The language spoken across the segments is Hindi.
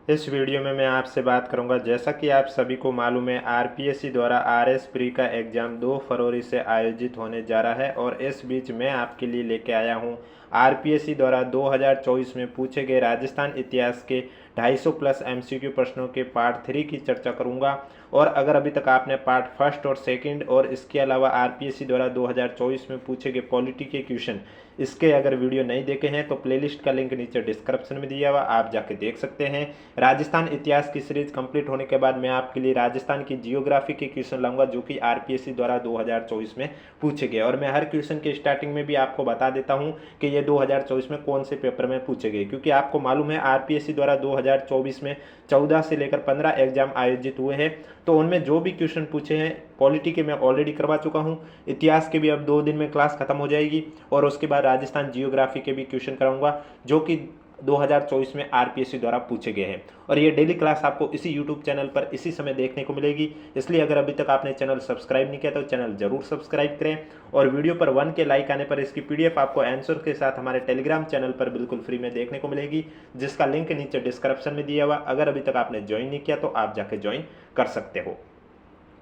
इस वीडियो में मैं आपसे बात करूंगा। जैसा कि आप सभी को मालूम है, आरपीएससी द्वारा आरएस प्री का एग्ज़ाम 2 फरवरी से आयोजित होने जा रहा है और इस बीच मैं आपके लिए लेके आया हूं आरपीएससी द्वारा 2024 में पूछे गए राजस्थान इतिहास के 250 प्लस एमसीक्यू प्रश्नों के पार्ट 3 की चर्चा करूंगा। और अगर अभी तक आपने पार्ट फर्स्ट और सेकंड और इसके अलावा आरपीएससी द्वारा 2024 में पूछे गए पॉलिटी के क्वेश्चन इसके अगर वीडियो नहीं देखे हैं तो प्लेलिस्ट का लिंक नीचे डिस्क्रिप्शन में दिया हुआ, आप जाके देख सकते हैं। राजस्थान इतिहास की सीरीज कंप्लीट होने के बाद मैं आपके लिए राजस्थान की जियोग्राफी के क्वेश्चन लाऊंगा जो कि आरपीएससी द्वारा 2024 में पूछे गए। और मैं हर क्वेश्चन के स्टार्टिंग में भी आपको बता देता हूं कि ये 2024 में कौन से पेपर में पूछे गए, क्योंकि आपको मालूम है आरपीएससी द्वारा 2024 में 14 से लेकर 15 एग्जाम आयोजित हुए हैं। तो उनमें जो भी क्वेश्चन पूछे हैं, पॉलिटी के मैं ऑलरेडी करवा चुका हूं, इतिहास के भी अब 2 दिन में क्लास खत्म हो जाएगी और उसके बाद राजस्थान जियोग्राफी के भी क्वेश्चन कराऊंगा जो कि 2024 में आरपीएससी द्वारा पूछे गए हैं। और ये डेली क्लास आपको इसी यूट्यूब चैनल पर इसी समय देखने को मिलेगी। इसलिए अगर अभी तक आपने चैनल सब्सक्राइब नहीं किया तो चैनल जरूर सब्सक्राइब करें। और वीडियो पर 1 के लाइक आने पर इसकी पीडीएफ आपको आंसर के साथ हमारे टेलीग्राम चैनल पर बिल्कुल फ्री में देखने को मिलेगी, जिसका लिंक नीचे डिस्क्रिप्शन में दिया हुआ। अगर अभी तक आपने ज्वाइन नहीं किया तो आप जाके ज्वाइन कर सकते हो।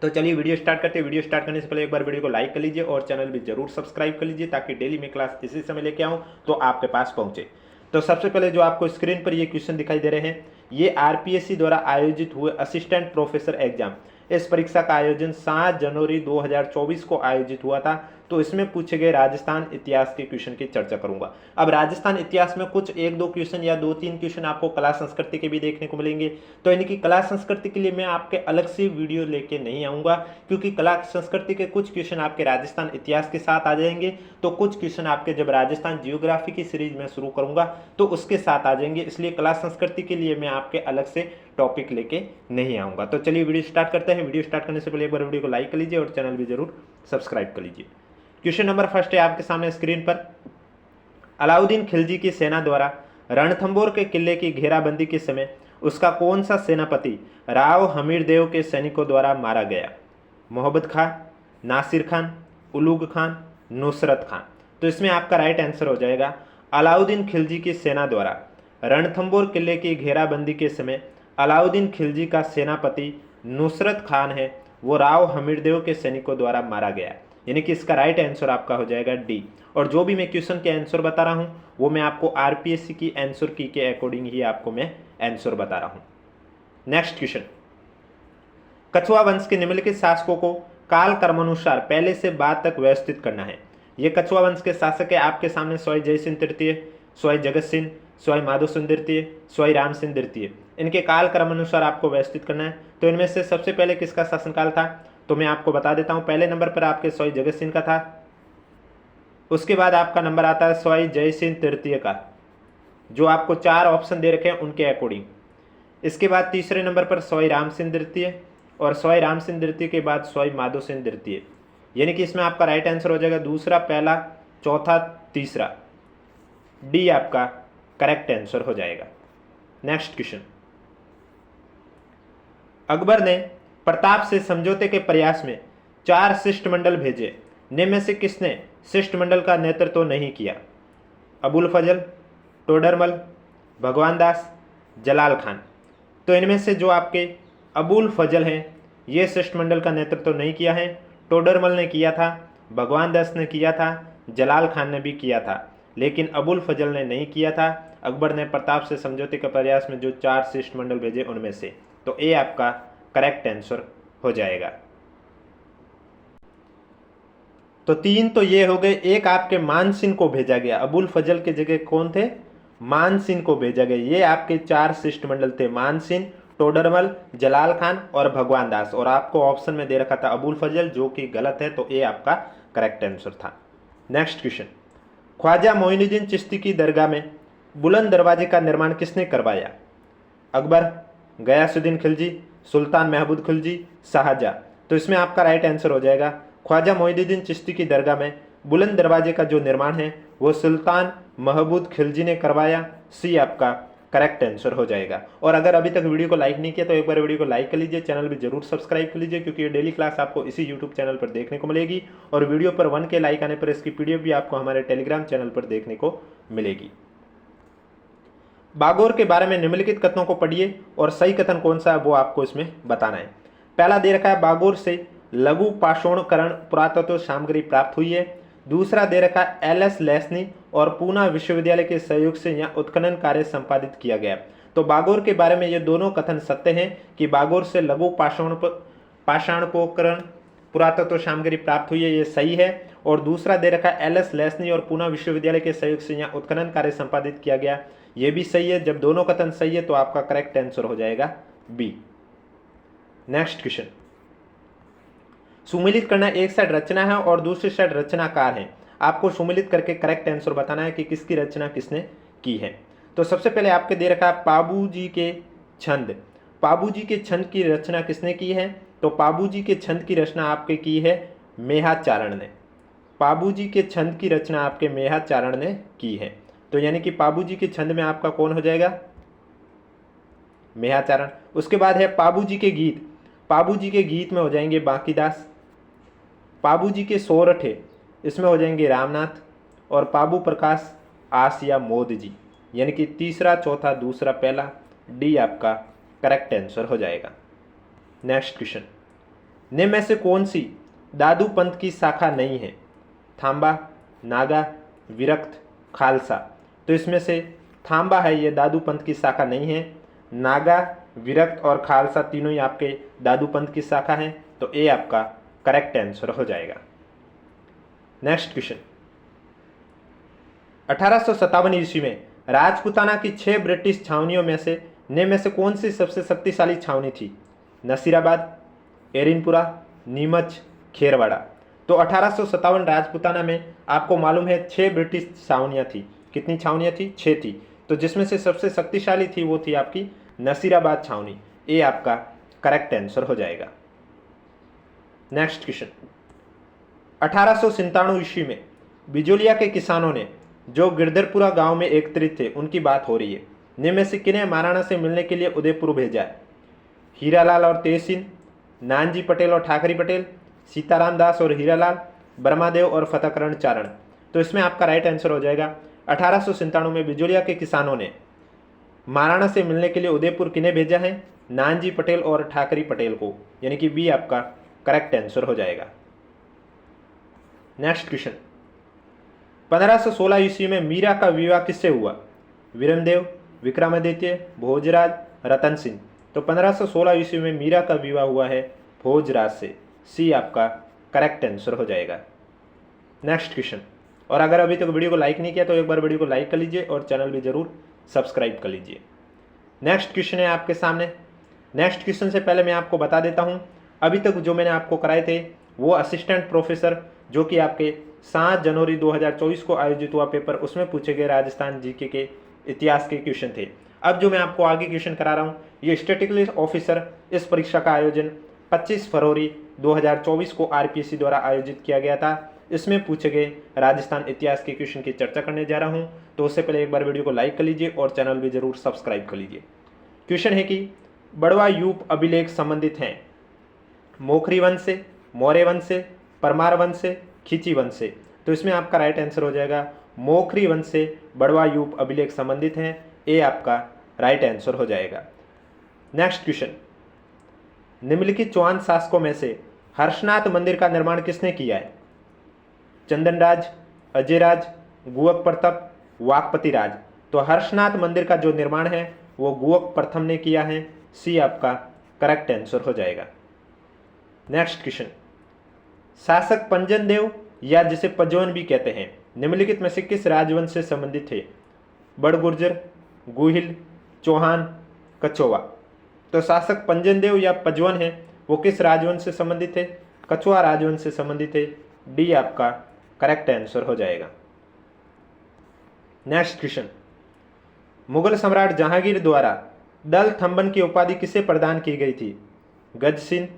तो चलिए वीडियो स्टार्ट करते हैं। वीडियो स्टार्ट करने से पहले एक बार वीडियो को लाइक कर लीजिए और चैनल भी जरूर सब्सक्राइब कर लीजिए ताकि डेली मैं क्लास इसी समय लेके आऊँ तो आपके पास पहुंचे। तो सबसे पहले जो आपको स्क्रीन पर ये क्वेश्चन दिखाई दे रहे हैं, ये आरपीएससी द्वारा आयोजित हुए असिस्टेंट प्रोफेसर एग्जाम। इस परीक्षा का आयोजन 7 जनवरी 2024 को आयोजित हुआ था। तो इसमें पूछे गए राजस्थान इतिहास के क्वेश्चन की चर्चा करूंगा। अब राजस्थान इतिहास में कुछ 1-2 क्वेश्चन या 2-3 क्वेश्चन आपको कला संस्कृति के भी देखने को मिलेंगे। तो इनकी कला संस्कृति के लिए मैं आपके अलग से वीडियो लेके नहीं आऊंगा, क्योंकि कला संस्कृति के कुछ क्वेश्चन आपके राजस्थान इतिहास के साथ आ जाएंगे, तो कुछ क्वेश्चन आपके जब राजस्थान जियोग्राफी की सीरीज में शुरू करूंगा तो उसके साथ आ जाएंगे। इसलिए कला संस्कृति के लिए मैं आपके अलग से टॉपिक लेके नहीं आऊंगा। तो चलिए वीडियो स्टार्ट करते हैं। वीडियो स्टार्ट करने से पहले एक बार वीडियो को लाइक कर लीजिए और चैनल भी जरूर सब्सक्राइब कर लीजिए। क्वेश्चन नंबर फर्स्ट है आपके सामने स्क्रीन पर। अलाउद्दीन खिलजी की सेना द्वारा रणथंबोर के किले की घेराबंदी के समय उसका कौन सा सेनापति राव हमीरदेव के सैनिकों द्वारा मारा गया? मोहब्बत खान, नासिर खान, उलूग खान, नुसरत खान। तो इसमें आपका राइट आंसर हो जाएगा अलाउद्दीन खिलजी की सेना द्वारा रणथंबोर किले की घेराबंदी के समय अलाउद्दीन खिलजी का सेनापति नुसरत खान है, वो राव हमीरदेव के सैनिकों द्वारा मारा गया। यानी कि इसका राइट आंसर आपका हो जाएगा डी। और जो भी मैं क्वेश्चन के आंसर बता रहा हूं वो मैं आपको आरपीएससी की आंसर की के अकॉर्डिंग ही आपको मैं आंसर बता रहा हूं। नेक्स्ट क्वेश्चन, कछुआ वंश के निम्नलिखित शासकों को काल क्रमानुसार पहले से बाद तक व्यवस्थित करना है। ये कछुआ वंश के शासक है आपके सामने स्वाई जय सिंह तृतीय, स्वाई जगत सिंह, स्वाई माधो सिंह द्वितीय, स्वाई राम सिंह द्वितीय। इनके काल क्रमानुसार आपको व्यवस्थित करना है। तो इनमें से सबसे पहले किसका शासनकाल था तो मैं आपको बता देता हूं। पहले नंबर पर आपके स्वाई जगत सिंह का था, उसके बाद आपका नंबर आता है स्वाई जय सिंह तृतीय का, जो आपको 4 ऑप्शन दे रखे हैं उनके अकॉर्डिंग। इसके बाद तीसरे नंबर पर स्वाई राम सिंह द्वितीय और स्वाई राम सिंह द्वितीय के बाद स्वाई माधो सिंह द्वितीय। यानी कि इसमें आपका राइट आंसर हो जाएगा दूसरा, पहला, चौथा, तीसरा। डी आपका करेक्ट आंसर हो जाएगा। नेक्स्ट क्वेश्चन, अकबर ने प्रताप से समझौते के प्रयास में 4 शिष्टमंडल भेजे, निम्न में से किसने शिष्टमंडल का नेतृत्व नहीं किया? अबुल फजल, टोडरमल, भगवान दास, जलाल खान। तो इनमें से जो आपके अबुल फजल हैं ये शिष्टमंडल का नेतृत्व नहीं किया है। टोडरमल ने किया था, भगवान दास ने किया था, जलाल खान ने भी किया था, लेकिन अबुल फजल ने नहीं किया था। अकबर ने प्रताप से समझौते के प्रयास में जो 4 शिष्टमंडल भेजे उनमें से, तो ए आपका करेक्ट आंसर हो जाएगा। तो 3 तो ये हो गए। एक आपके मानसिंह को भेजा गया, अबुल फजल के जगह कौन थे? मानसिंह को भेजा गया। ये आपके 4 शिष्टमंडल थे, मानसिंह, टोडरमल, जलाल खान और भगवान दास। और आपको ऑप्शन में दे रखा था अबुल फजल, जो कि गलत है, तो ए आपका करेक्ट आंसर था। नेक्स्ट क्वेश्चन, ख्वाजा मोइनुद्दीन चिश्ती की दरगाह में बुलंद दरवाजे का निर्माण किसने करवाया? अकबर, गयासुद्दीन खिलजी, सुल्तान महमूद खिलजी, शाहजहां। तो इसमें आपका राइट आंसर हो जाएगा ख्वाजा मोइनुद्दीन चिश्ती की दरगाह में बुलंद दरवाजे का जो निर्माण है वो सुल्तान महमूद खिलजी ने करवाया। सी आपका करेक्ट आंसर हो जाएगा। और अगर अभी तक वीडियो को लाइक नहीं किया तो एक बार वीडियो को लाइक कर लीजिए, चैनल भी जरूर सब्सक्राइब कर लीजिए, क्योंकि ये डेली क्लास आपको इसी यूट्यूब चैनल पर देखने को मिलेगी। और वीडियो पर 1 के लाइक आने पर इसकी पीडीएफ भी आपको हमारे टेलीग्राम चैनल पर देखने को मिलेगी। बागोर के बारे में निम्नलिखित कथनों को पढ़िए और सही कथन कौन सा है वो आपको इसमें बताना है। पहला दे रखा है बागोर से लघु पाषाणकरण पुरातत्व सामग्री प्राप्त हुई है। दूसरा दे रखा है एल.एस. लेस्नी और पूना विश्वविद्यालय के सहयोग से यहाँ उत्खनन कार्य संपादित किया गया। तो बागोर के बारे में ये दोनों कथन सत्य हैं कि बागोर से लघु पाषाणोपकरण पुरातत्व सामग्री प्राप्त हुई है, ये सही है। और दूसरा दे रखा है एल.एस. लेस्नी और पूना विश्वविद्यालय के सहयोग से यहाँ उत्खनन कार्य संपादित किया गया, ये भी सही है। जब दोनों कथन सही है तो आपका करेक्ट आंसर हो जाएगा बी। नेक्स्ट क्वेश्चन, सुमेलित करना एक साइड रचना है और दूसरी साइड रचनाकार है। आपको सुमेलित करके करेक्ट आंसर बताना है कि किसकी रचना किसने की है। तो सबसे पहले आपके दे रखा है पाबूजी के छंद। पाबूजी के छंद की रचना किसने की है? तो पाबूजी के छंद की रचना आपके की है मेहाचारण ने। पाबूजी के छंद की रचना आपके मेहाचारण ने की है। तो यानी कि पाबूजी के छंद में आपका कौन हो जाएगा? मेहाचारण। उसके बाद है पाबूजी के गीत। पाबूजी के गीत में हो जाएंगे बांकीदास। पाबूजी के सोरठे, इसमें हो जाएंगे रामनाथ। और पाबू प्रकाश आस या मोद जी, यानी कि तीसरा, चौथा, दूसरा, पहला, डी आपका करेक्ट आंसर हो जाएगा। नेक्स्ट क्वेश्चन, निम्न में से कौन सी दादू पंथ की शाखा नहीं है? थांबा, नागा, विरक्त, खालसा। तो इसमें से थांबा है, ये दादू पंथ की शाखा नहीं है। नागा, विरक्त और खालसा तीनों ही आपके दादू पंथ की शाखा हैं। तो ए आपका करेक्ट आंसर हो जाएगा। नेक्स्ट क्वेश्चन, 1857 ईस्वी में राजपूताना की 6 ब्रिटिश छावनियों में से निम्न में से कौन सी सबसे शक्तिशाली छावनी थी? नसीराबाद, एरिनपुरा, नीमच, खेरवाड़ा। तो 1857 राजपूताना में आपको मालूम है 6 ब्रिटिश छावनियाँ थी। कितनी छावनियाँ थी? 6 थी। तो जिसमें से सबसे शक्तिशाली थी वो थी आपकी नसीराबाद छावनी। ए आपका करेक्ट आंसर हो जाएगा। नेक्स्ट क्वेश्चन, 1897 ईस्वी में बिजोलिया के किसानों ने जो गिरधरपुरा गांव में एकत्रित थे उनकी बात हो रही है। निम्न में से किन्हें महाराणा से मिलने के लिए उदयपुर भेजा है? हीरालाल और तेजसिंह, नानजी पटेल और ठाकरी पटेल, सीताराम दास और हीरालाल, ब्रह्मादेव और फतेहकरण चारण। तो इसमें आपका राइट आंसर हो जाएगा 1897 में बिजोलिया के किसानों ने महाराणा से मिलने के लिए उदयपुर किन्हें भेजा है? नानजी पटेल और ठाकरी पटेल को, यानी कि बी आपका करेक्ट आंसर हो जाएगा। नेक्स्ट क्वेश्चन, 1516 ईस्वी में मीरा का विवाह किससे हुआ? वीरमदेव, विक्रमादित्य, भोजराज, रतन सिंह। तो 1516 ईस्वी में मीरा का विवाह हुआ है भोजराज से। सी आपका करेक्ट आंसर हो जाएगा। नेक्स्ट क्वेश्चन, और अगर अभी तक वीडियो को लाइक नहीं किया तो एक बार वीडियो को लाइक कर लीजिए और चैनल भी जरूर सब्सक्राइब कर लीजिए। नेक्स्ट क्वेश्चन है आपके सामने। नेक्स्ट क्वेश्चन से पहले मैं आपको बता देता हूँ, अभी तक जो मैंने आपको कराए थे वो असिस्टेंट प्रोफेसर जो कि आपके 7 जनवरी 2024 को आयोजित हुआ पेपर, उसमें पूछे गए राजस्थान जीके के इतिहास के क्वेश्चन थे। अब जो मैं आपको आगे क्वेश्चन करा रहा हूँ ये स्टैटिस्टिकल ऑफिसर, इस परीक्षा का आयोजन 25 फरवरी 2024 को आरपीएससी द्वारा आयोजित किया गया था। इसमें पूछे गए राजस्थान इतिहास के क्वेश्चन की चर्चा करने जा रहा हूँ। तो उससे पहले एक बार वीडियो को लाइक कर लीजिए और चैनल भी जरूर सब्सक्राइब कर लीजिए। क्वेश्चन है कि बड़वा यूप अभिलेख संबंधित हैं मोखरी वंश से, मौर्य वंश से, परमार वंश से, खिची वंश से। तो इसमें आपका राइट आंसर हो जाएगा मोखरी वंश से बड़वा यूप अभिलेख संबंधित हैं। ए आपका राइट आंसर हो जाएगा। नेक्स्ट क्वेश्चन, निम्नलिखित चौहान शासकों में से हर्षनाथ मंदिर का निर्माण किसने किया है? चंदनराज, अजयराज, गुवक प्रताप, वाकपति राज। तो हर्षनाथ मंदिर का जो निर्माण है वो गुवक प्रथम ने किया है। सी आपका करेक्ट आंसर हो जाएगा। नेक्स्ट क्वेश्चन, शासक पंजन देव या जिसे पजवन भी कहते हैं निम्नलिखित में से किस राजवंश से संबंधित थे? बड़गुर्जर, गुहिल, चौहान, कछोवा। तो शासक पंजन देव या पजवन है वो किस राजवंश से संबंधित थे? कछुआ राजवंश से संबंधित है। डी आपका करेक्ट आंसर हो जाएगा। नेक्स्ट क्वेश्चन, मुगल सम्राट जहांगीर द्वारा दल थंबन की उपाधि किसे प्रदान की गई थी? गज सिंह,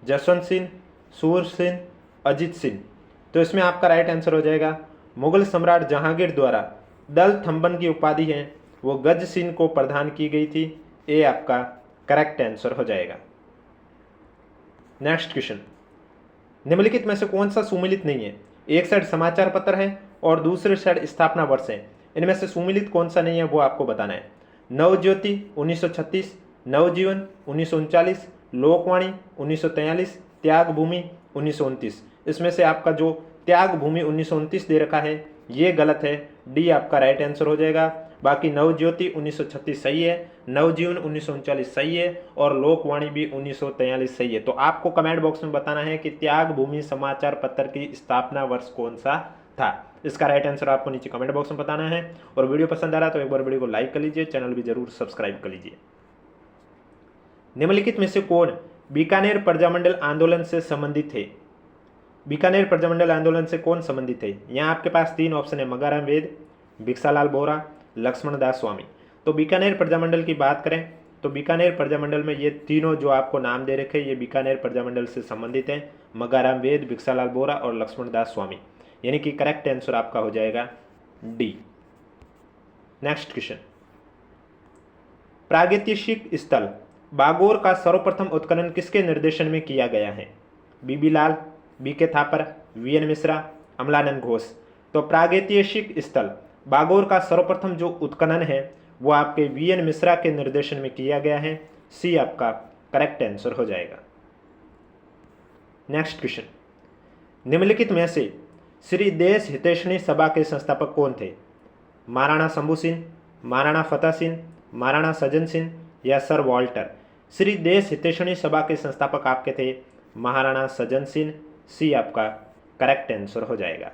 जसवंत सिंह, सूर सिंह, अजीत सिंह। तो इसमें आपका राइट आंसर हो जाएगा मुगल सम्राट जहांगीर द्वारा दल थंबन की उपाधि है वो गज सिंह को प्रदान की गई थी। ए आपका करेक्ट आंसर हो जाएगा। नेक्स्ट क्वेश्चन, निम्नलिखित में से कौन सा सुमेलित नहीं है? एक साइड समाचार पत्र है और दूसरे साइड स्थापना वर्ष है। इनमें से सुमेलित कौन सा नहीं है वो आपको बताना है। नवज्योति 1936, नवजीवन 1939, लोकवाणी 1943, त्याग भूमि 1929। इसमें से आपका जो त्याग भूमि 1929 दे रखा है ये गलत है, डी आपका राइट आंसर हो जाएगा। बाकी नवज्योति 1936 सही है, नवजीवन 1939 सही है और लोकवाणी भी 1943 सही है। तो आपको कमेंट बॉक्स में बताना है कि त्याग भूमि समाचार पत्र की स्थापना वर्ष कौन सा था। इसका राइट आंसर आपको नीचे कमेंट बॉक्स में बताना है। और वीडियो पसंद आ रहा है तो एक बार वीडियो को लाइक कर लीजिए, चैनल भी जरूर सब्सक्राइब कर लीजिए। निम्नलिखित में से कौन बीकानेर प्रजामंडल आंदोलन से संबंधित है? बीकानेर प्रजामंडल आंदोलन से कौन संबंधित है? यहाँ आपके पास तीन ऑप्शन है, मगाराम वेद, भिक्षालाल बोरा, लक्ष्मण दास स्वामी। तो बीकानेर प्रजामंडल की बात करें तो बीकानेर प्रजामंडल में ये तीनों जो आपको नाम दे रखे ये बीकानेर प्रजामंडल से संबंधित हैं, मगाराम वेद, भिक्षालाल बोरा और लक्ष्मण दास स्वामी। यानी कि करेक्ट आंसर आपका हो जाएगा डी। नेक्स्ट क्वेश्चन, प्रागैतिहासिक स्थल बागोर का सर्वप्रथम उत्खनन किसके निर्देशन में किया गया है? बीबी लाल, बीके थापर, वीएन मिश्रा, अमलानंद घोष। तो प्रागैतिहासिक स्थल बागोर का सर्वप्रथम जो उत्खनन है वो आपके वीएन मिश्रा के निर्देशन में किया गया है, सी आपका करेक्ट आंसर हो जाएगा। नेक्स्ट क्वेश्चन, निम्नलिखित में से श्री देश हितैषणी सभा के संस्थापक कौन थे? महाराणा शंभू सिंह, महाराणा फतेह सिंह, महाराणा सज्जन सिंह या सर वॉल्टर? श्री देश हितैषणी सभा के संस्थापक आपके थे महाराणा सज्जन सिंह, सी आपका करेक्ट आंसर हो जाएगा।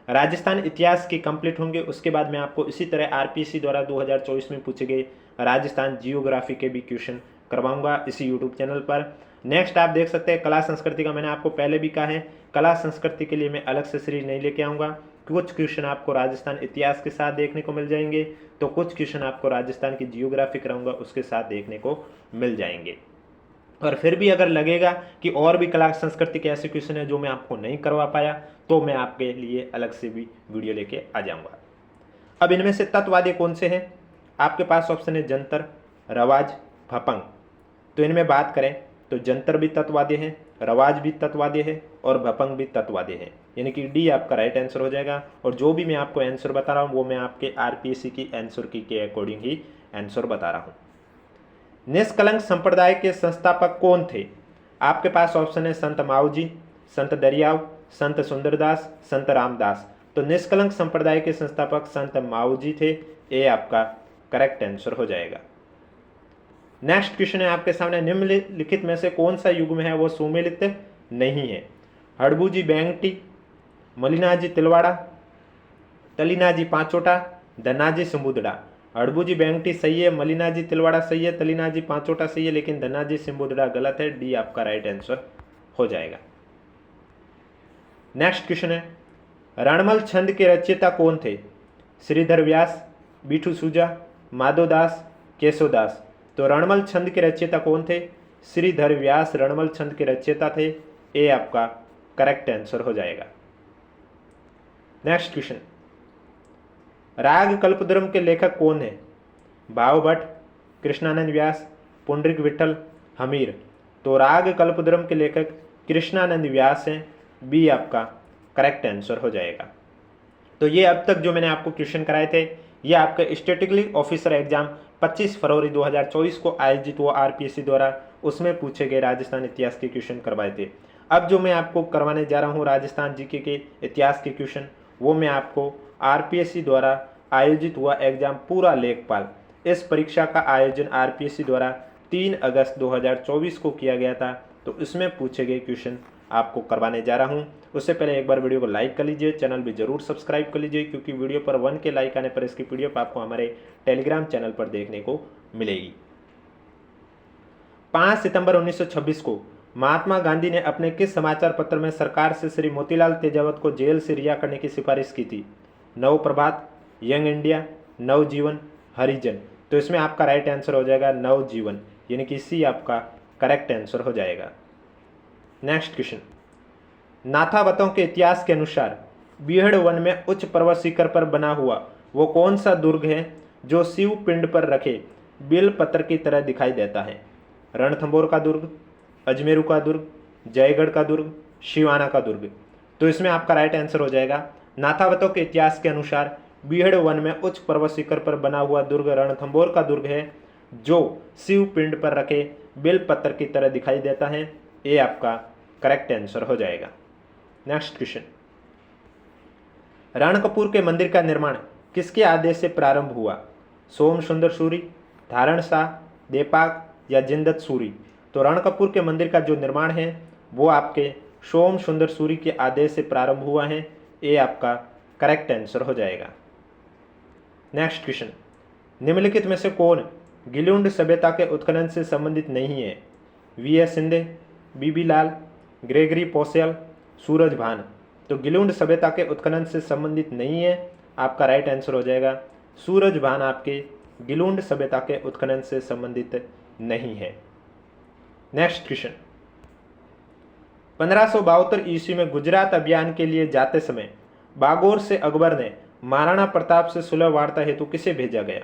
राजस्थान इतिहास की कंप्लीट होंगे, उसके बाद मैं आपको इसी तरह आरपीएससी द्वारा 2024 में पूछे गए राजस्थान जियोग्राफी के भी क्वेश्चन करवाऊंगा इसी यूट्यूब चैनल पर। नेक्स्ट आप देख सकते हैं कला संस्कृति का, मैंने आपको पहले भी कहा है कला संस्कृति के लिए मैं अलग से सीरीज नहीं लेके आऊँगा। कुछ क्वेश्चन आपको राजस्थान इतिहास के साथ देखने को मिल जाएंगे, तो कुछ क्वेश्चन आपको राजस्थान की जियोग्राफी कराऊंगा उसके साथ देखने को मिल जाएंगे। और फिर भी अगर लगेगा कि और भी कला संस्कृति के ऐसे क्वेश्चन है जो मैं आपको नहीं करवा पाया तो मैं आपके लिए अलग से भी वीडियो लेके आ जाऊंगा। अब इनमें से तत्ववादी कौन से हैं? आपके पास ऑप्शन है जंतर, रवाज, भपंग। तो इनमें बात करें तो जंतर भी तत्ववादी है, रवाज भी तत्ववादी है और भपंग भी तत्ववादी है, यानी कि डी आपका राइट आंसर हो जाएगा। और जो भी मैं आपको आंसर बता रहा हूँ वो मैं आपके आरपीएससी की आंसर की के अकॉर्डिंग ही आंसर बता रहा हूँ। निष्कलंक संप्रदाय के संस्थापक कौन थे? आपके पास ऑप्शन है संत माऊजी, संत दरियाव, संत सुंदरदास, संत रामदास। तो निष्कलंक संप्रदाय के संस्थापक संत माऊजी थे, ए आपका करेक्ट आंसर हो जाएगा। नेक्स्ट क्वेश्चन है आपके सामने, निम्नलिखित में से कौन सा युग्म है वो सुमेलित नहीं है? हड़बूजी बेंगटी, मलिनाजी तिलवाड़ा, तलिनाजी पांचोटा, धनाजी सिंबुदड़ा। हड़बूजी बेंगटी सही है, मलिनाजी तिलवाड़ा सही है, तलिनाजी पांचोटा सही है, लेकिन धनाजी सिंबुदड़ा गलत है, डी आपका राइट आंसर हो जाएगा। नेक्स्ट क्वेश्चन है, रणमल छंद के रचयिता कौन थे? श्रीधर व्यास, बीठू सूजा, माधोदास, केशवदास। तो रणमल छंद के रचयिता कौन थे? श्रीधर व्यास रणमल छंद के रचयिता थे, ए आपका करेक्ट आंसर हो जाएगा। नेक्स्ट क्वेश्चन, राग कल्पद्रुम के लेखक कौन है? भाव भट्ट, कृष्णानंद व्यास, पुंडरीक विठल, हमीर। तो राग कल्पद्रुम के लेखक कृष्णानंद व्यास हैं, बी आपका करेक्ट आंसर हो जाएगा। तो ये अब तक जो मैंने आपको क्वेश्चन कराए थे ये आपका स्टैटिस्टिकल ऑफिसर एग्जाम 25 फरवरी 2024 को आयोजित हुआ आरपीएससी द्वारा, उसमें पूछे गए राजस्थान इतिहास के क्वेश्चन करवाए थे। अब जो मैं आपको करवाने जा रहा हूँ राजस्थान जीके के इतिहास के क्वेश्चन, वो मैं आपको आरपीएससी द्वारा आयोजित हुआ एग्जाम पूरा लेखपाल, इस परीक्षा का आयोजन आरपीएससी द्वारा 3 अगस्त 2024 को किया गया था, तो इसमें पूछे गए क्वेश्चन आपको करवाने जा रहा हूं। उससे पहले एक बार वीडियो को लाइक कर लीजिए, चैनल भी जरूर सब्सक्राइब कर लीजिए, क्योंकि वीडियो पर 1 के लाइक आने पर इसकी पीडीएफ आपको हमारे टेलीग्राम चैनल पर देखने को मिलेगी। 5 सितंबर 1926 को महात्मा गांधी ने अपने किस समाचार पत्र में सरकार से श्री मोतीलाल तेजावत को जेल से रिहा करने की सिफारिश की थी? नव प्रभात, यंग इंडिया, नवजीवन, हरिजन। तो इसमें आपका राइट आंसर हो जाएगा नवजीवन, यानी कि सी आपका करेक्ट आंसर हो जाएगा। नेक्स्ट क्वेश्चन, नाथावतों के इतिहास के अनुसार बीहड़ वन में उच्च पर्वत शिखर पर बना हुआ वो कौन सा दुर्ग है जो शिव पिंड पर रखे बिल पत्र की तरह दिखाई देता है? रणथंभौर का दुर्ग, अजमेरू का दुर्ग, जयगढ़ का दुर्ग, शिवाना का दुर्ग। तो इसमें आपका राइट आंसर हो जाएगा नाथावतों के इतिहास के अनुसार बीहड़ वन में उच्च पर्वत शिखर पर बना हुआ दुर्ग रणथंभौर का दुर्ग है, जो शिव पिंड पर रखे बेल पत्थर की तरह दिखाई देता है। ये आपका करेक्ट आंसर हो जाएगा। नेक्स्ट क्वेश्चन, रणकपुर के मंदिर का निर्माण किसके आदेश से प्रारंभ हुआ? सोम सुंदर सूरी, धारण शाह, देपाक या जिंदत सूरी? तो रणकपुर के मंदिर का जो निर्माण है वो आपके सोम सुंदर सूरी के आदेश से प्रारंभ हुआ है। ये आपका करेक्ट आंसर हो जाएगा। नेक्स्ट क्वेश्चन, निम्नलिखित में से कौन गिलुंड सभ्यता के उत्खनन से संबंधित नहीं है? वी.एस. शिंदे, बीबी लाल, ग्रेगरी पोसेल, सूरज भान? तो गिलुंड सभ्यता के उत्खनन से संबंधित नहीं है, आपका राइट आंसर हो जाएगा सूरज भान आपके गिलुंड सभ्यता के उत्खनन से संबंधित नहीं है। नेक्स्ट क्वेश्चन, 1572 ईस्वी में गुजरात अभियान के लिए जाते समय बागोर से अकबर ने महाराणा प्रताप से सुलह वार्ता हेतु किसे भेजा गया?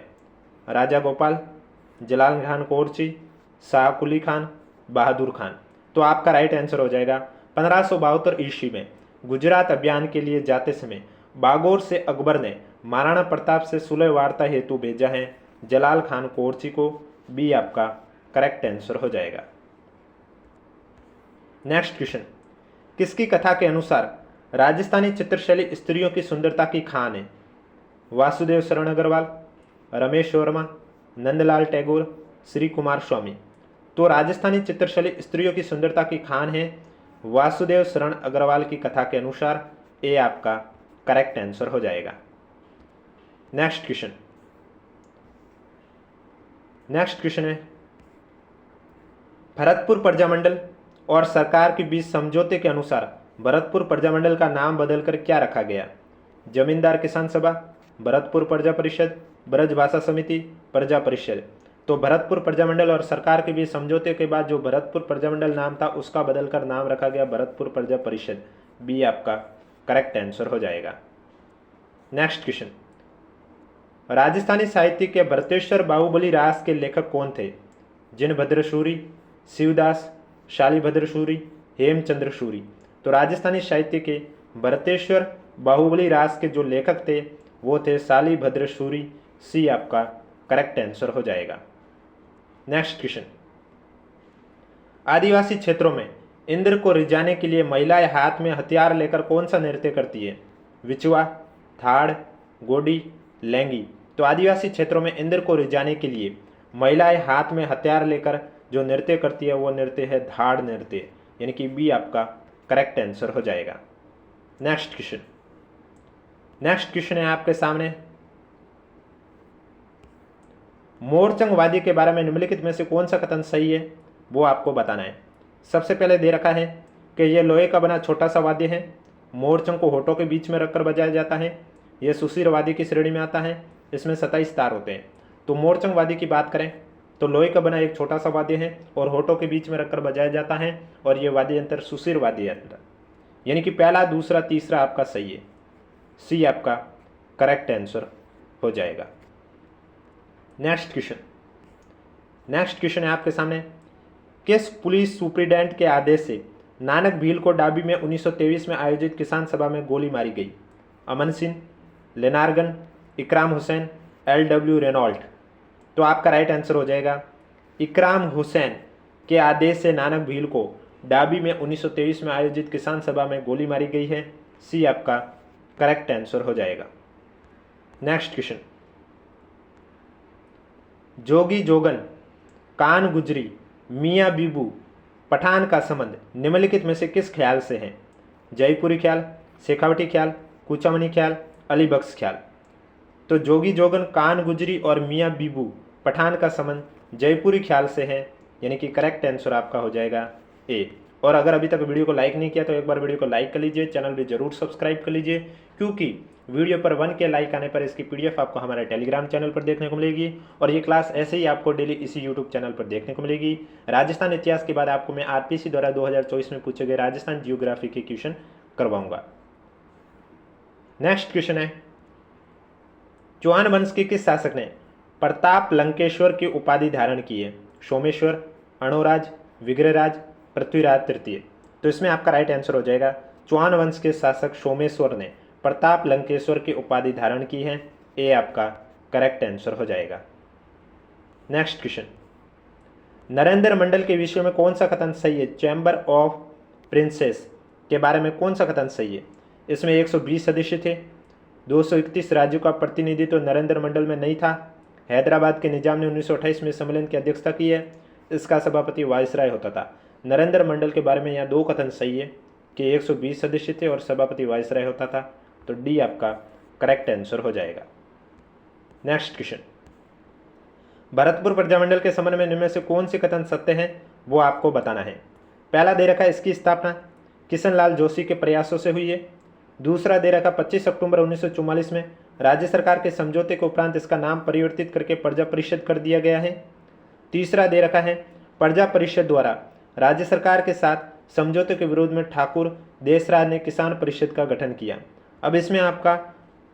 राजा गोपाल, जलाल खान कोरची, शाह कुली खान, बहादुर खान? तो आपका राइट आंसर हो जाएगा 1572 ईस्वी में गुजरात अभियान के लिए जाते समय बागोर से अकबर ने महाराणा प्रताप से सुलह वार्ता हेतु भेजा है जलाल खान कोरची को। बी आपका करेक्ट आंसर हो जाएगा। नेक्स्ट क्वेश्चन, किसकी कथा के अनुसार राजस्थानी चित्रशैली स्त्रियों की सुंदरता की खान है? वासुदेव शरण अग्रवाल, रमेश वर्मा, नंदलाल टैगोर, श्री कुमार स्वामी? तो राजस्थानी चित्रशैली स्त्रियों की सुंदरता की खान है वासुदेव शरण अग्रवाल की कथा के अनुसार। ये आपका करेक्ट आंसर हो जाएगा। नेक्स्ट क्वेश्चन है, भरतपुर प्रजामंडल और सरकार के बीच समझौते के अनुसार भरतपुर प्रजामंडल का नाम बदलकर क्या रखा गया? जमींदार किसान सभा, भरतपुर प्रजा परिषद, ब्रज भाषा समिति, प्रजा परिषद? तो भरतपुर प्रजामंडल और सरकार के बीच समझौते के बाद जो भरतपुर प्रजामंडल नाम था उसका बदलकर नाम रखा गया भरतपुर प्रजा परिषद। बी आपका करेक्ट आंसर हो जाएगा। नेक्स्ट क्वेश्चन, राजस्थानी साहित्य के भरतेश्वर बाहुबली रास के लेखक कौन थे? जिनभद्र सूरी, शिवदास, शालिभद्र सूरी, हेमचंद्र सूरी? तो राजस्थानी साहित्य के भरतेश्वर बाहुबली रास के जो लेखक थे वो थे शालिभद्र सूरी। सी आपका करेक्ट आंसर हो जाएगा। नेक्स्ट क्वेश्चन, आदिवासी क्षेत्रों में इंद्र को रिझाने के लिए महिलाएं हाथ में हथियार लेकर कौन सा नृत्य करती है? विचवा, थाड़, गोडी, लैंगी? तो आदिवासी क्षेत्रों में इंद्र को रिझाने के लिए महिलाएं हाथ में हथियार लेकर जो नृत्य करती है वो नृत्य है धाड़ नृत्य, यानी कि बी आपका करेक्ट आंसर हो जाएगा। नेक्स्ट क्वेश्चन है आपके सामने, मोरचंग वाद्य के बारे में निम्नलिखित में से कौन सा कथन सही है वो आपको बताना है। सबसे पहले दे रखा है कि यह लोहे का बना छोटा सा वाद्य है, मोरचंग को होठों के बीच में रखकर बजाया जाता है, यह सुशीर वाद्य की श्रेणी में आता है, इसमें 27 तार होते हैं। तो मोरचंग वाद्य की बात करें तो लोहे का बना एक छोटा सा वाद्य है और होठों के बीच में रखकर बजाया जाता है और यह वाद्य यंत्र सुशीर वाद्य यंत्र, यानी कि पहला, दूसरा, तीसरा आपका सही है। सी आपका करेक्ट आंसर हो जाएगा। नेक्स्ट क्वेश्चन है आपके सामने, किस पुलिस सुप्रिटेंडेंट के आदेश से नानक भील को डाबी में 1923 में आयोजित किसान सभा में गोली मारी गई? अमन सिंह, लेनार्गन, इकराम हुसैन, LW रेनॉल्ट? तो आपका राइट आंसर हो जाएगा इकराम हुसैन के आदेश से नानक भील को डाबी में 1923 में आयोजित किसान सभा में गोली मारी गई है। सी आपका करेक्ट आंसर हो जाएगा। नेक्स्ट क्वेश्चन, जोगी जोगन, कान गुजरी, मियाँ बीबू, पठान का संबंध निम्नलिखित में से किस ख्याल से है? जयपुरी ख्याल, शेखावटी ख्याल, कुचामनी ख्याल, अलीबख्श ख्याल? तो जोगी जोगन, कान गुजरी और मियाँ बीबू, पठान का संबंध जयपुरी ख्याल से है, यानी कि करेक्ट आंसर आपका हो जाएगा ए। और अगर अभी तक वीडियो को लाइक नहीं किया तो एक बार वीडियो को लाइक कर लीजिए, चैनल भी जरूर सब्सक्राइब कर लीजिए, क्योंकि वीडियो पर 1 के लाइक आने पर इसकी PDF आपको हमारे टेलीग्राम चैनल पर देखने को मिलेगी और ये क्लास ऐसे ही आपको डेली इसी यूट्यूब चैनल पर देखने को मिलेगी। राजस्थान इतिहास के बाद आपको मैं RPSC द्वारा 2024 में पूछे गए राजस्थान जियोग्राफी के क्वेश्चन करवाऊंगा। नेक्स्ट क्वेश्चन है, चौहान वंश के किस शासक ने प्रताप लंकेश्वर की उपाधि धारण की है? सोमेश्वर, अणोराज, विग्रहराज, पृथ्वीराज तृतीय? तो इसमें आपका राइट आंसर हो जाएगा चौहान वंश के शासक सोमेश्वर ने प्रताप लंकेश्वर की उपाधि धारण की है? ए आपका करेक्ट आंसर हो जाएगा। नेक्स्ट क्वेश्चन, नरेंद्र मंडल के विषय में कौन सा कथन सही है? चैम्बर ऑफ प्रिंसेस के बारे में कौन सा कथन सही है? इसमें 120 सदस्य थे, 231 राज्यों का प्रतिनिधित्व नरेंद्र मंडल में नहीं था, हैदराबाद के निजाम ने 1928 में सम्मेलन की अध्यक्षता की है, इसका सभापति वायसराय होता था। नरेंद्र मंडल के बारे में यहाँ दो कथन सही है कि 120 सदस्य थे और सभापति वायसराय होता था, तो डी आपका करेक्ट आंसर हो जाएगा। नेक्स्ट क्वेश्चन, भरतपुर प्रजामंडल के संबंध में इनमें से कौन से कथन सत्य हैं वो आपको बताना है। पहला दे रखा है इसकी स्थापना किशनलाल जोशी के प्रयासों से हुई है। दूसरा दे रखा 25 अक्टूबर 1944 में राज्य सरकार के समझौते के उपरांत इसका नाम परिवर्तित करके प्रजा परिषद कर दिया गया है। तीसरा दे रखा है प्रजा परिषद द्वारा राज्य सरकार के साथ समझौते के विरोध में ठाकुर देशराज ने किसान परिषद का गठन किया। अब इसमें आपका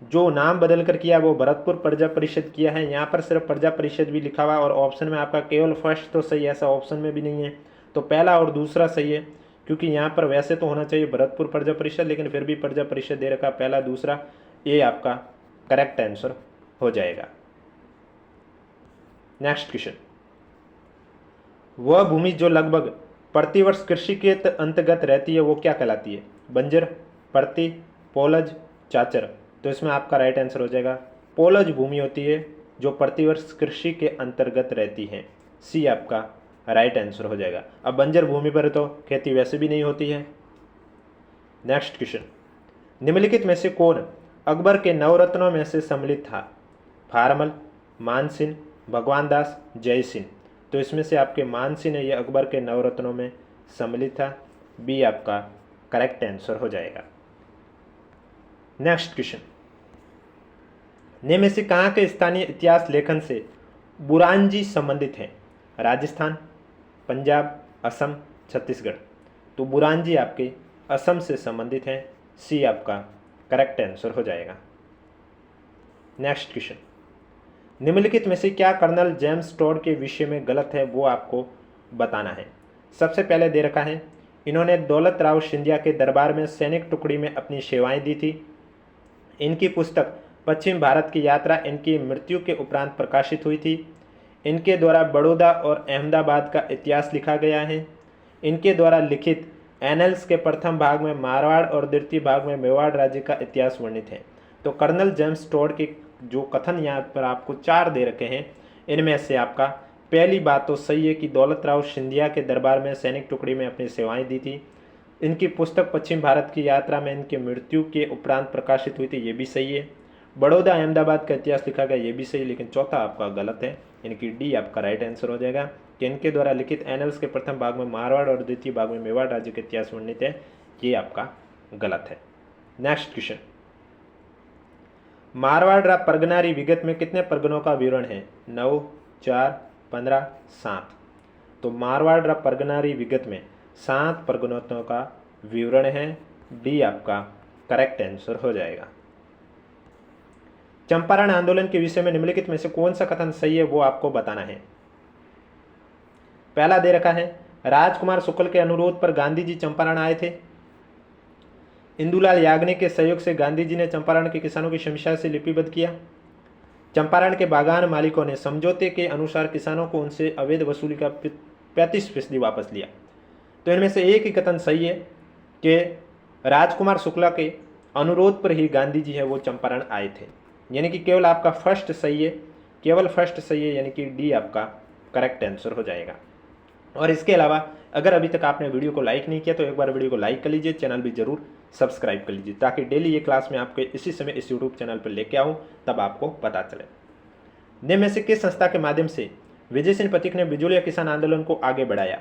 जो नाम बदल कर किया वो भरतपुर प्रजा परिषद किया है, यहाँ पर सिर्फ प्रजा परिषद भी लिखा हुआ और ऑप्शन में आपका केवल फर्स्ट तो सही है, ऐसा ऑप्शन में भी नहीं है, तो पहला और दूसरा सही है, क्योंकि यहाँ पर वैसे तो होना चाहिए भरतपुर प्रजा परिषद, लेकिन फिर भी प्रजा परिषद दे रखा पहला दूसरा, ये आपका करेक्ट आंसर हो जाएगा। नेक्स्ट क्वेश्चन, वह भूमि जो लगभग प्रतिवर्ष कृषि के अंतर्गत रहती है वो क्या कहलाती है? बंजर, परती, पोलज, चाचर। तो इसमें आपका राइट आंसर हो जाएगा पोलज भूमि होती है जो प्रतिवर्ष कृषि के अंतर्गत रहती है, सी आपका राइट आंसर हो जाएगा। अब बंजर भूमि पर तो खेती वैसे भी नहीं होती है। नेक्स्ट क्वेश्चन, निम्नलिखित में से कौन अकबर के नवरत्नों में से सम्मिलित था? फारमल, मानसिंह, भगवान दास, जयसिंह। तो इसमें से आपके मानसिंह है ये अकबर के नवरत्नों में सम्मिलित था, बी आपका करेक्ट आंसर हो जाएगा। नेक्स्ट क्वेश्चन, निम्न में से कहाँ के स्थानीय इतिहास लेखन से बुरानजी संबंधित हैं? राजस्थान, पंजाब, असम, छत्तीसगढ़। तो बुरानजी आपके असम से संबंधित हैं, सी आपका करेक्ट आंसर हो जाएगा। नेक्स्ट क्वेश्चन, निम्नलिखित में से क्या कर्नल जेम्स टॉड के विषय में गलत है वो आपको बताना है। सबसे पहले दे रखा है इन्होंने दौलत राव सिंधिया के दरबार में सैनिक टुकड़ी में अपनी सेवाएं दी थी। इनकी पुस्तक पश्चिम भारत की यात्रा इनकी मृत्यु के उपरांत प्रकाशित हुई थी। इनके द्वारा बड़ौदा और अहमदाबाद का इतिहास लिखा गया है। इनके द्वारा लिखित एनल्स के प्रथम भाग में मारवाड़ और द्वितीय भाग में मेवाड़ राज्य का इतिहास वर्णित है। तो कर्नल जेम्स टॉड के जो कथन यहाँ पर आपको 4 दे रखे हैं, इनमें से आपका पहली बात तो सही है कि दौलत राव सिंधिया के दरबार में सैनिक टुकड़ी में अपनी सेवाएं दी थी। इनकी पुस्तक पश्चिम भारत की यात्रा में इनकी मृत्यु के उपरांत प्रकाशित हुई थी, ये भी सही है। बड़ौदा अहमदाबाद का इतिहास लिखा गया, ये भी सही, लेकिन चौथा आपका गलत है, इनकी डी आपका राइट आंसर हो जाएगा कि इनके द्वारा लिखित एनल्स के प्रथम भाग में मारवाड़ और द्वितीय भाग में मेवाड़ राज्य के इतिहास वर्णित है, ये आपका गलत है। नेक्स्ट क्वेश्चन, मारवाड़ परगनारी विगत में कितने परगनों का विवरण है? 9, 4, 15, 7। तो मारवाड़ परगनारी विगत में 7 परगनों का विवरण है, डी आपका करेक्ट आंसर हो जाएगा। चंपारण आंदोलन के विषय में निम्नलिखित में से कौन सा कथन सही है वो आपको बताना है। पहला दे रखा है राजकुमार शुक्ल के अनुरोध पर गांधी जी चंपारण आए थे। इंदुलाल याग्निक के सहयोग से गांधी जी ने चंपारण के किसानों की समस्या से लिपिबद्ध किया। चंपारण के बागान मालिकों ने समझौते के अनुसार किसानों को उनसे अवैध वसूली का 35% वापस लिया। तो इनमें से एक ही कथन सही है कि राजकुमार शुक्ला के अनुरोध पर ही गांधी जी है वो चंपारण आए थे, यानी कि केवल आपका फर्स्ट सही है, केवल फर्स्ट सही है, यानी कि डी आपका करेक्ट आंसर हो जाएगा। और इसके अलावा अगर अभी तक आपने वीडियो को लाइक नहीं किया तो एक बार वीडियो को लाइक कर लीजिए, चैनल भी जरूर सब्सक्राइब कर लीजिए, ताकि डेली ये क्लास में आपके इसी समय इस यूट्यूब चैनल पर लेके आऊँ, तब आपको पता चले। निम्न में से किस संस्था के माध्यम से विजय सिंह पथिक ने बिजोलिया किसान आंदोलन को आगे बढ़ाया?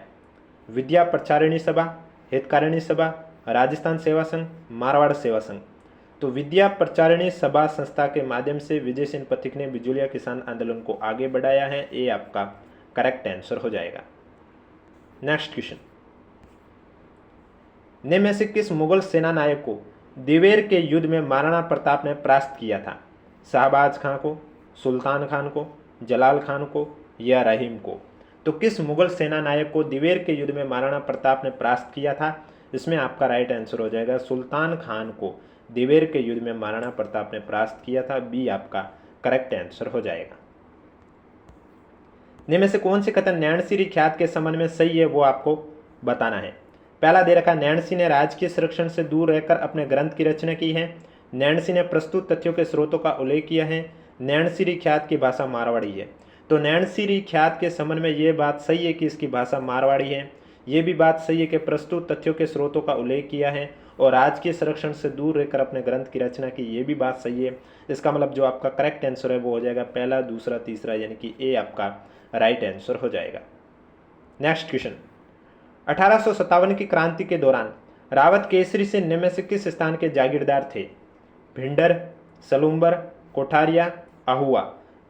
विद्या प्रचारिणी सभा, हितकारिणी सभा, राजस्थान सेवा संघ, मारवाड़ सेवा संघ। तो विद्या प्रचारिणी सभा संस्था के माध्यम से विजय सिंह पथिक ने बिजोलिया किसान आंदोलन को आगे बढ़ाया है, ये आपका करेक्ट आंसर हो जाएगा। नेक्स्ट क्वेश्चन, निम्न में से किस मुगल सेना नायक को दिवेर के युद्ध में महाराणा प्रताप ने परास्त किया था? शाहबाज खान को, सुल्तान खान को, जलाल खान को या रहीम को? तो किस मुगल सेना नायक को दिवेर के युद्ध में महाराणा प्रताप ने परास्त किया था? इसमें आपका राइट आंसर हो जाएगा सुल्तान खान को। दिवेर के युद्ध में महाराणा प्रताप ने परास्त किया था। बी आपका करेक्ट आंसर हो जाएगा। इनमें में से कौन से कथन नैणसी ख्यात के संबंध में सही है वो आपको बताना है। पहला दे रखा, नैणसी ने राजकीय संरक्षण से दूर रहकर अपने ग्रंथ की रचना की है। नैणसी ने प्रस्तुत तथ्यों के स्रोतों का उल्लेख किया है। नैणसी ख्यात की भाषा मारवाड़ी है। तो नैणसी ख्यात के संबंध में ये बात सही है कि इसकी भाषा मारवाड़ी है। ये भी बात सही है कि प्रस्तुत तथ्यों के स्रोतों का उल्लेख किया है और राजकीय संरक्षण से दूर रहकर अपने ग्रंथ की रचना की, ये भी बात सही है। इसका मतलब जो आपका करेक्ट आंसर है वो हो जाएगा पहला, दूसरा, तीसरा, यानी कि ए आपका राइट आंसर हो जाएगा। नेक्स्ट क्वेश्चन, 1857 की क्रांति के दौरान रावत केसरी से निम्न में से किस स्थान के जागीरदार थे? भिंडर, सलूम्बर, कोठारिया, अहुआ।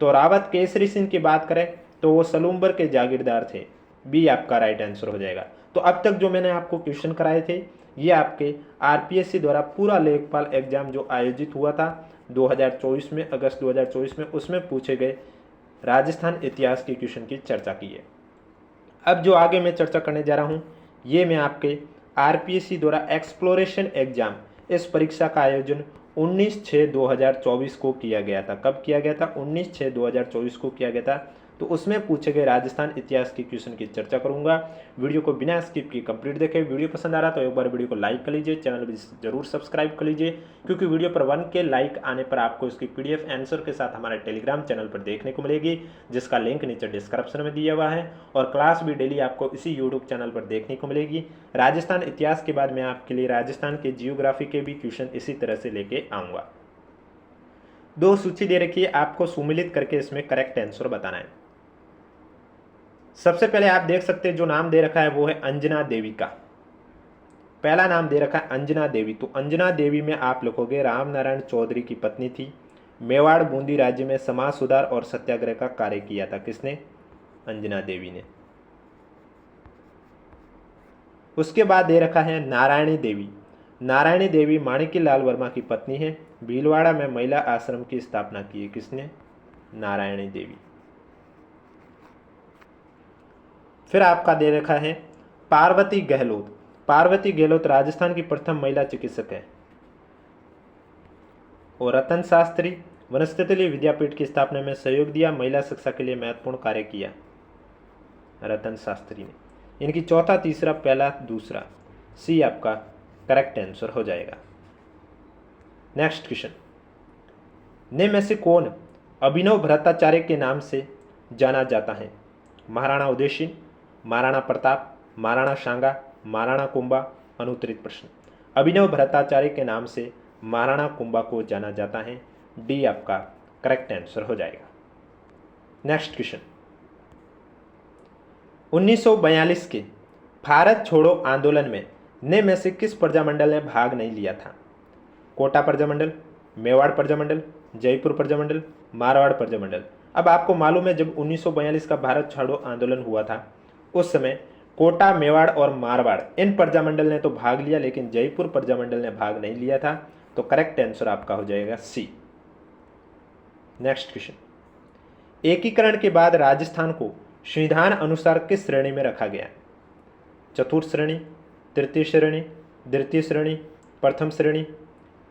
तो रावत केसरी सिंह की बात करें तो वो सलूम्बर के जागीरदार थे। बी आपका राइट आंसर हो जाएगा। तो अब तक जो मैंने आपको क्वेश्चन कराए थे ये आपके आरपीएससी द्वारा पूरा लेखपाल एग्जाम जो आयोजित हुआ था 2024 में, अगस्त 2024 में, उसमें पूछे गए राजस्थान इतिहास के क्वेश्चन की चर्चा की है। अब जो आगे मैं चर्चा करने जा रहा हूँ ये मैं आपके आरपीएससी द्वारा एक्सप्लोरेशन एग्जाम, इस परीक्षा का आयोजन 19/6/2024 को किया गया था। कब किया गया था? 19/6/2024 को किया गया था। तो उसमें पूछे गए राजस्थान इतिहास के क्वेश्चन की चर्चा करूंगा। वीडियो को बिना स्किप किए कंप्लीट देखें। वीडियो पसंद आ रहा तो एक बार वीडियो को लाइक कर लीजिए, चैनल भी जरूर सब्सक्राइब कर लीजिए, क्योंकि वीडियो पर 1 के लाइक आने पर आपको इसकी पीडीएफ आंसर के साथ हमारे टेलीग्राम चैनल पर देखने को मिलेगी, जिसका लिंक नीचे डिस्क्रिप्शन में दिया हुआ है। और क्लास भी डेली आपको इसी यूट्यूब चैनल पर देखने को मिलेगी। राजस्थान इतिहास के बाद मैं आपके लिए राजस्थान के जियोग्राफी के भी क्वेश्चन इसी तरह से लेके आऊँगा। 2 सूची दे रखी है, आपको सुमिलित करके इसमें करेक्ट आंसर बताना है। सबसे पहले आप देख सकते हैं जो नाम दे रखा है वो है अंजना देवी का। पहला नाम दे रखा है अंजना देवी। तो अंजना देवी में आप लिखोगे राम नारायण चौधरी की पत्नी थी। मेवाड़ बूंदी राज्य में समाज सुधार और सत्याग्रह का कार्य किया था। किसने? अंजना देवी ने। उसके बाद दे रखा है नारायणी देवी। नारायणी देवी माणिक्यलाल वर्मा की पत्नी है। भीलवाड़ा में महिला आश्रम की स्थापना की है। किसने? नारायणी देवी। फिर आपका दे रखा है पार्वती गहलोत। पार्वती गहलोत राजस्थान की प्रथम महिला चिकित्सक है। और रतन शास्त्री वनस्पति विद्यापीठ की स्थापना में सहयोग दिया, महिला शिक्षा के लिए महत्वपूर्ण कार्य किया रतन शास्त्री ने। इनकी चौथा, तीसरा, पहला, दूसरा, सी आपका करेक्ट आंसर हो जाएगा। नेक्स्ट क्वेश्चन, निम्न में से कौन अभिनव भट्टाचार्य के नाम से जाना जाता है? महाराणा उदयसिंह, महाराणा प्रताप, महाराणा सांगा, महाराणा कुंभा। अनुत्तरित प्रश्न। अभिनव भट्टाचार्य के नाम से महाराणा कुंभा को जाना जाता है। डी आपका करेक्ट आंसर हो जाएगा। नेक्स्ट क्वेश्चन, 1942 के भारत छोड़ो आंदोलन में निम्न में से किस प्रजामंडल ने भाग नहीं लिया था? कोटा प्रजामंडल, मेवाड़ प्रजामंडल, जयपुर प्रजामंडल, मारवाड़ प्रजामंडल। अब आपको मालूम है जब 1942 का भारत छोड़ो आंदोलन हुआ था उस समय कोटा, मेवाड़ और मारवाड़ इन प्रजामंडल ने तो भाग लिया, लेकिन जयपुर प्रजामंडल ने भाग नहीं लिया था। तो करेक्ट आंसर आपका हो जाएगा सी। नेक्स्ट क्वेश्चन, एकीकरण के बाद राजस्थान को संविधान अनुसार किस श्रेणी में रखा गया? चतुर्थ श्रेणी, तृतीय श्रेणी, द्वितीय श्रेणी, प्रथम श्रेणी।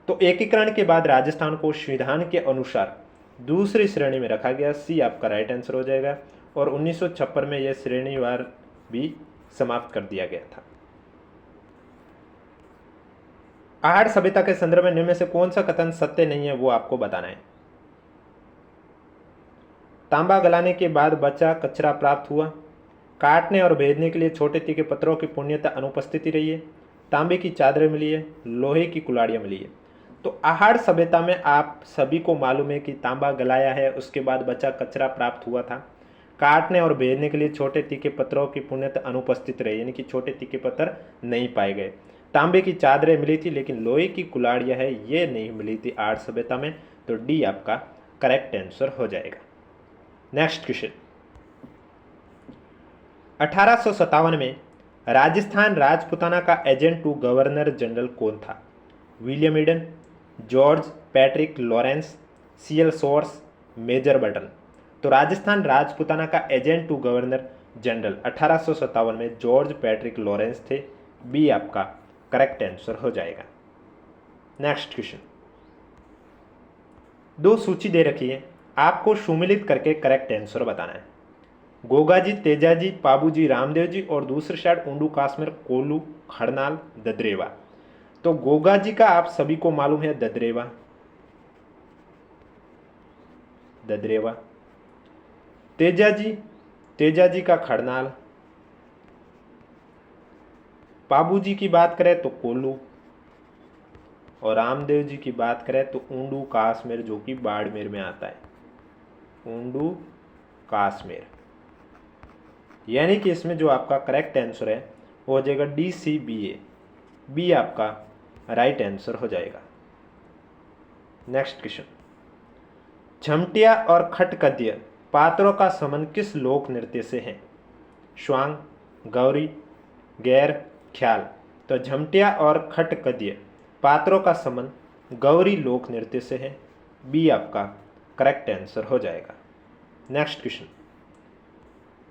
तो एकीकरण के बाद राजस्थान को संविधान के अनुसार दूसरी श्रेणी में रखा गया। सी आपका राइट आंसर हो जाएगा। और 1956 में यह श्रेणीवार भी समाप्त कर दिया गया था। आहड़ सभ्यता के संदर्भ में निम्न में से कौन सा कथन सत्य नहीं है वो आपको बताना है। तांबा गलाने के बाद बचा कचरा प्राप्त हुआ। काटने और भेजने के लिए छोटे तीखे पत्थरों की पुण्यता अनुपस्थिति रही है। तांबे की चादरें मिली है, लोहे की कुल्हाड़ियाँ मिली है। तो आहड़ सभ्यता में आप सभी को मालूम है कि तांबा गलाया है, उसके बाद बचा कचरा प्राप्त हुआ था। काटने और भेजने के लिए छोटे तीखे पत्थरों की पुण्यता अनुपस्थित रही, यानी कि छोटे तीखे पत्थर नहीं पाए गए। तांबे की चादरें मिली थी, लेकिन लोहे की कुल्हाड़ियाँ है ये नहीं मिली थी आहड़ सभ्यता में। तो डी आपका करेक्ट आंसर हो जाएगा। नेक्स्ट क्वेश्चन, 1857 में राजस्थान राजपुताना का एजेंट टू गवर्नर जनरल कौन था? William Eden, George Patrick Lawrence, सीएल सोर्स, मेजर बटन। तो राजस्थान राजपुताना का एजेंट टू गवर्नर जनरल 1857 में जॉर्ज पैट्रिक लॉरेंस थे। बी आपका करेक्ट आंसर हो जाएगा। नेक्स्ट क्वेश्चन, दो सूची दे रखी है, आपको सुमिलित करके करेक्ट आंसर बताना है। गोगाजी, तेजाजी, पाबूजी, रामदेव जी और दूसरे साइड ऊंडू काश्मीर, कोल्लू, खड़नाल, ददरेवा। तो गोगाजी का आप सभी को मालूम है ददरेवा, ददरेवा। तेजाजी, तेजाजी का खड़नाल। पाबूजी की बात करें तो कोल्लू, और रामदेव जी की बात करें तो ऊंडू काश्मीर, जो कि बाड़मेर में आता है, ऊंडू काश्मीर। यानी कि इसमें जो आपका करेक्ट आंसर है वो हो जाएगा DCBA, बी आपका राइट आंसर हो जाएगा। नेक्स्ट क्वेश्चन, झमटिया और खटकद्य पात्रों का संबंध किस लोक नृत्य से है? स्वांग, गौरी, गैर, ख्याल। तो झमटिया और खटकद्य पात्रों का संबंध गौरी लोक नृत्य से है, बी आपका करेक्ट आंसर हो जाएगा। नेक्स्ट क्वेश्चन,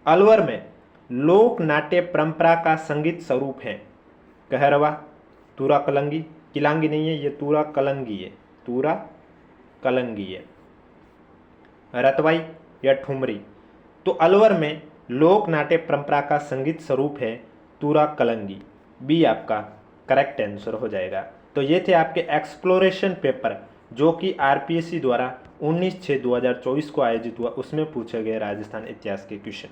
अलवर में लोक नाट्य परंपरा का संगीत स्वरूप है? कहरवा, तूरा कलंगी, किलांगी नहीं है ये, तूरा कलंगी है, तूरा कलंगी है, रतवाई या ठुमरी। तो अलवर में लोक नाट्य परंपरा का संगीत स्वरूप है तूरा कलंगी, बी आपका करेक्ट आंसर हो जाएगा। तो ये थे आपके एक्सप्लोरेशन पेपर जो कि RPSC द्वारा 19/6/2024 को आयोजित हुआ, उसमें पूछे गए राजस्थान इतिहास के क्वेश्चन।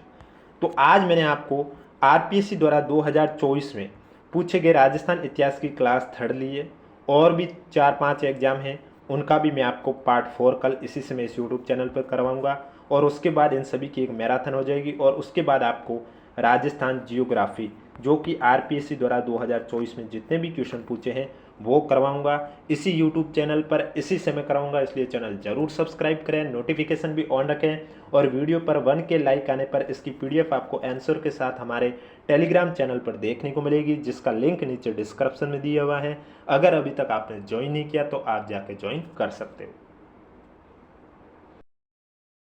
तो आज मैंने आपको RPSC द्वारा 2024 में पूछे गए राजस्थान इतिहास की क्लास 3rd ली है, और भी 4-5 एग्जाम हैं, उनका भी मैं आपको पार्ट 4 कल इसी समय इस यूट्यूब चैनल पर करवाऊंगा, और उसके बाद इन सभी की एक मैराथन हो जाएगी, और उसके बाद आपको राजस्थान जियोग्राफी जो कि RPSC द्वारा 2024 में जितने भी क्वेश्चन पूछे हैं वो करवाऊंगा इसी यूट्यूब चैनल पर इसी समय कराऊंगा। इसलिए चैनल जरूर सब्सक्राइब करें, नोटिफिकेशन भी ऑन रखें, और वीडियो पर 1 के लाइक आने पर इसकी PDF आपको आंसर के साथ हमारे टेलीग्राम चैनल पर देखने को मिलेगी, जिसका लिंक नीचे डिस्क्रिप्शन में दिया हुआ है। अगर अभी तक आपने ज्वाइन नहीं किया तो आप जाके ज्वाइन कर सकते हो।